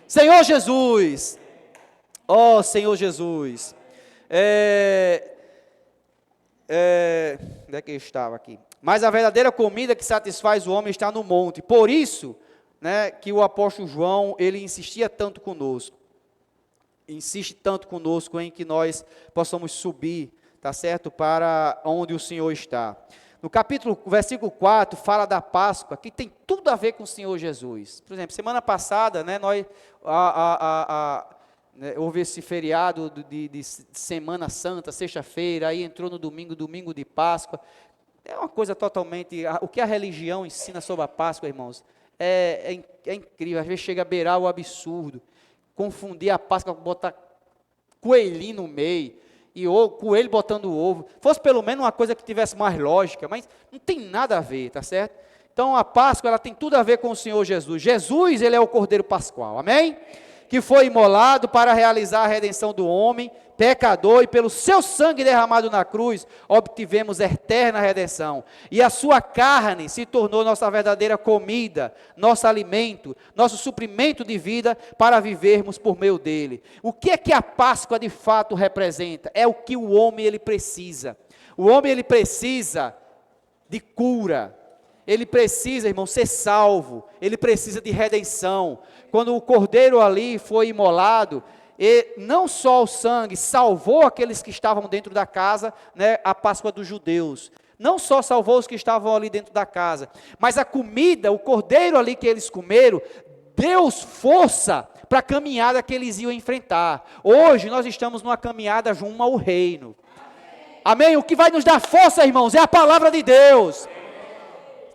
Senhor Jesus, ó Senhor Jesus, onde é que eu estava aqui? Mas a verdadeira comida que satisfaz o homem está no monte. Por isso, né, que o apóstolo João, ele insistia tanto conosco. Insiste tanto conosco em que nós possamos subir, tá certo, para onde o Senhor está. No versículo 4, fala da Páscoa, que tem tudo a ver com o Senhor Jesus. Por exemplo, semana passada, né, houve esse feriado de Semana Santa, sexta-feira, aí entrou no domingo de Páscoa. É uma coisa totalmente, o que a religião ensina sobre a Páscoa, irmãos, é incrível, às vezes chega a beirar o absurdo. Confundir a Páscoa com botar coelhinho no meio, e coelho botando ovo. Fosse pelo menos uma coisa que tivesse mais lógica, mas não tem nada a ver, tá certo? Então a Páscoa, ela tem tudo a ver com o Senhor Jesus. Jesus, ele é o Cordeiro Pascual, amém? Que foi imolado para realizar a redenção do homem, pecador, e pelo seu sangue derramado na cruz, obtivemos eterna redenção. E a sua carne se tornou nossa verdadeira comida, nosso alimento, nosso suprimento de vida para vivermos por meio dele. O que é que a Páscoa de fato representa? É o que o homem ele precisa. O homem ele precisa de cura. Ele precisa, irmão, ser salvo. Ele precisa de redenção. Quando o cordeiro ali foi imolado, e não só o sangue salvou aqueles que estavam dentro da casa, né, a Páscoa dos judeus. Não só salvou os que estavam ali dentro da casa, mas a comida, o cordeiro ali que eles comeram, deu força para a caminhada que eles iam enfrentar. Hoje nós estamos numa caminhada rumo ao reino. Amém? O que vai nos dar força, irmãos, é a palavra de Deus.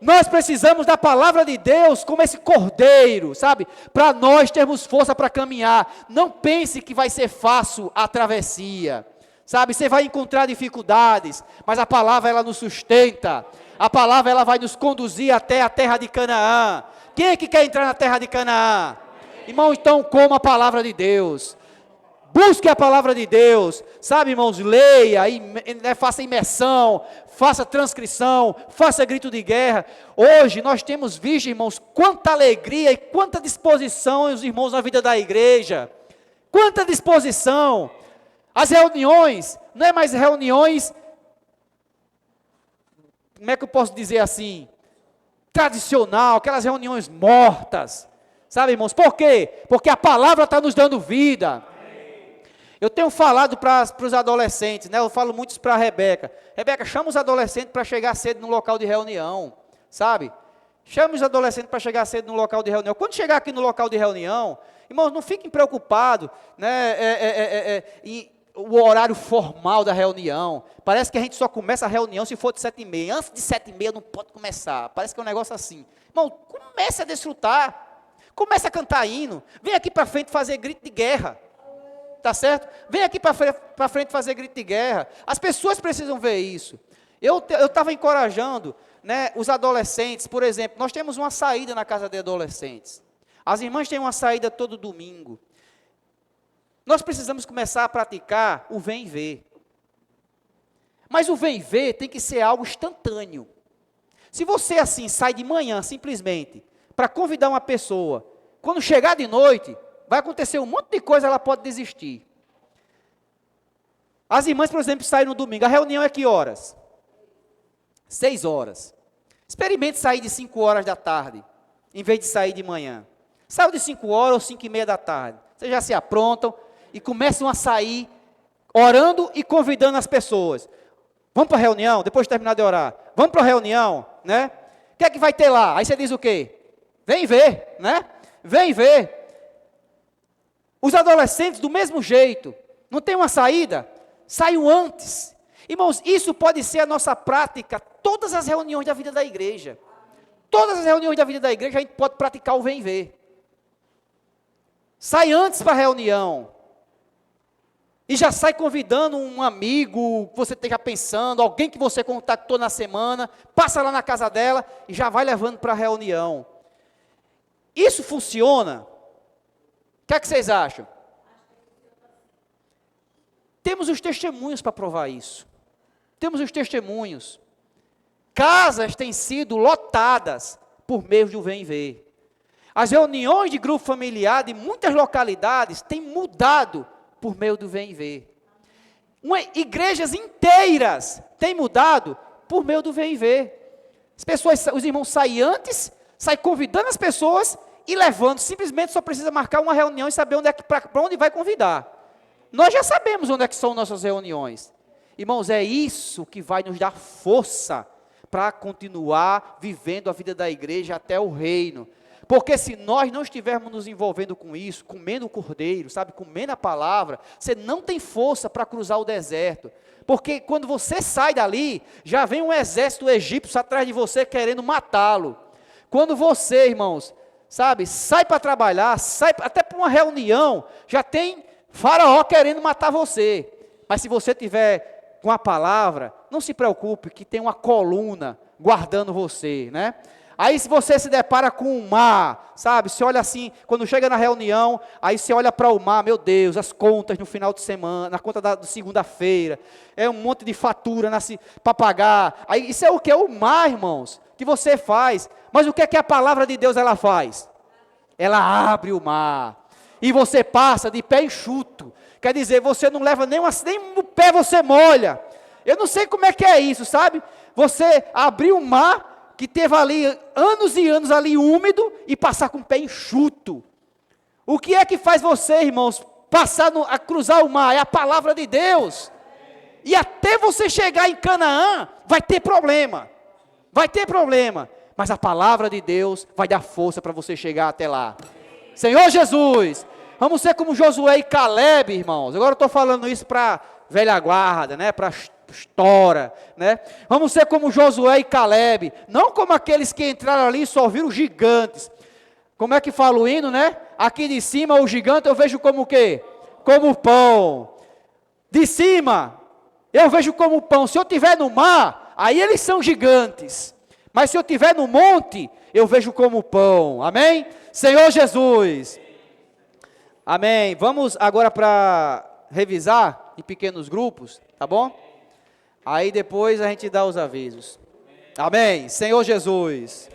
Nós precisamos da palavra de Deus como esse cordeiro, sabe? Para nós termos força para caminhar. Não pense que vai ser fácil a travessia, sabe? Você vai encontrar dificuldades, mas a palavra ela nos sustenta. A palavra ela vai nos conduzir até a terra de Canaã. Quem é que quer entrar na terra de Canaã? Irmão, então coma a palavra de Deus. Busque a palavra de Deus, sabe, irmãos, leia, faça imersão, faça transcrição, faça grito de guerra. Hoje nós temos visto, irmãos, quanta alegria e quanta disposição os irmãos na vida da igreja. Quanta disposição. As reuniões, não é mais reuniões, como é que eu posso dizer assim, tradicional, aquelas reuniões mortas. Sabe, irmãos, por quê? Porque a palavra está nos dando vida. Eu tenho falado para os adolescentes, né? Eu falo muito isso para a Rebeca. Rebeca, chama os adolescentes para chegar cedo no local de reunião, sabe? Chama os adolescentes para chegar cedo no local de reunião. Quando chegar aqui no local de reunião, irmãos, não fiquem preocupados, né? O horário formal da reunião. Parece que a gente só começa a reunião se for de 7h30. Antes de 7h30 não pode começar. Parece que é um negócio assim. Irmão, comece a desfrutar. Comece a cantar hino. Vem aqui para frente fazer grito de guerra. Tá certo? Vem aqui para frente fazer grito de guerra. As pessoas precisam ver isso. Eu estava encorajando, né, os adolescentes, por exemplo, nós temos uma saída na casa de adolescentes. As irmãs têm uma saída todo domingo. Nós precisamos começar a praticar o vem e ver. Mas o vem e ver tem que ser algo instantâneo. Se você assim sai de manhã simplesmente para convidar uma pessoa, quando chegar de noite, vai acontecer um monte de coisa, ela pode desistir. As irmãs, por exemplo, saem no domingo. A reunião é que horas? 6 horas. Experimente sair de 5 horas da tarde, em vez de sair de manhã. Saiam de 5 horas ou 5h30 da tarde. Vocês já se aprontam e começam a sair, orando e convidando as pessoas. Vamos para a reunião, depois de terminar de orar. Vamos para a reunião, né? O que é que vai ter lá? Aí você diz o quê? Vem ver, né? Vem ver. Os adolescentes, do mesmo jeito, não tem uma saída? Saiam antes. Irmãos, isso pode ser a nossa prática, todas as reuniões da vida da igreja. Todas as reuniões da vida da igreja, a gente pode praticar o vem e ver. Sai antes para a reunião. E já sai convidando um amigo que você esteja pensando, alguém que você contactou na semana, passa lá na casa dela e já vai levando para a reunião. Isso funciona? O que é que vocês acham? Temos os testemunhos para provar isso. Temos os testemunhos. Casas têm sido lotadas por meio do vem e ver. As reuniões de grupo familiar de muitas localidades têm mudado por meio do vem e ver. Igrejas inteiras têm mudado por meio do vem e ver. As pessoas, os irmãos saem antes, saem convidando as pessoas e levando, simplesmente só precisa marcar uma reunião e saber para onde vai convidar. Nós já sabemos onde é que são nossas reuniões. Irmãos, é isso que vai nos dar força para continuar vivendo a vida da igreja até o reino. Porque se nós não estivermos nos envolvendo com isso, comendo o cordeiro, sabe, comendo a palavra, você não tem força para cruzar o deserto. Porque quando você sai dali, já vem um exército egípcio atrás de você querendo matá-lo. Quando você, irmãos, sabe, sai para trabalhar, sai até para uma reunião, já tem Faraó querendo matar você. Mas se você tiver com a palavra, não se preocupe que tem uma coluna guardando você, né? Aí se você se depara com o mar, sabe, você olha assim, quando chega na reunião, aí você olha para o mar, meu Deus, as contas no final de semana, na conta da segunda-feira, é um monte de fatura para pagar, aí isso é o que? É o mar, irmãos, que você faz, mas o que é que a palavra de Deus ela faz? Ela abre o mar, e você passa de pé enxuto, quer dizer, você não leva nem o pé você molha, eu não sei como é que é isso, sabe, você abriu o mar, que teve ali anos e anos ali úmido e passar com o pé enxuto. O que é que faz você, irmãos, a cruzar o mar? É a palavra de Deus. E até você chegar em Canaã, vai ter problema. Vai ter problema. Mas a palavra de Deus vai dar força para você chegar até lá. Senhor Jesus, vamos ser como Josué e Caleb, irmãos. Agora eu estou falando isso para velha guarda, né? Para história, né? Vamos ser como Josué e Caleb, não como aqueles que entraram ali e só viram gigantes. Como é que fala o hino, né? Aqui de cima o gigante eu vejo como o quê? Como pão. De cima eu vejo como pão. Se eu estiver no mar, aí eles são gigantes. Mas se eu estiver no monte, eu vejo como pão. Amém? Senhor Jesus. Amém. Vamos agora para revisar em pequenos grupos, tá bom? Aí depois a gente dá os avisos. Amém. Senhor Jesus.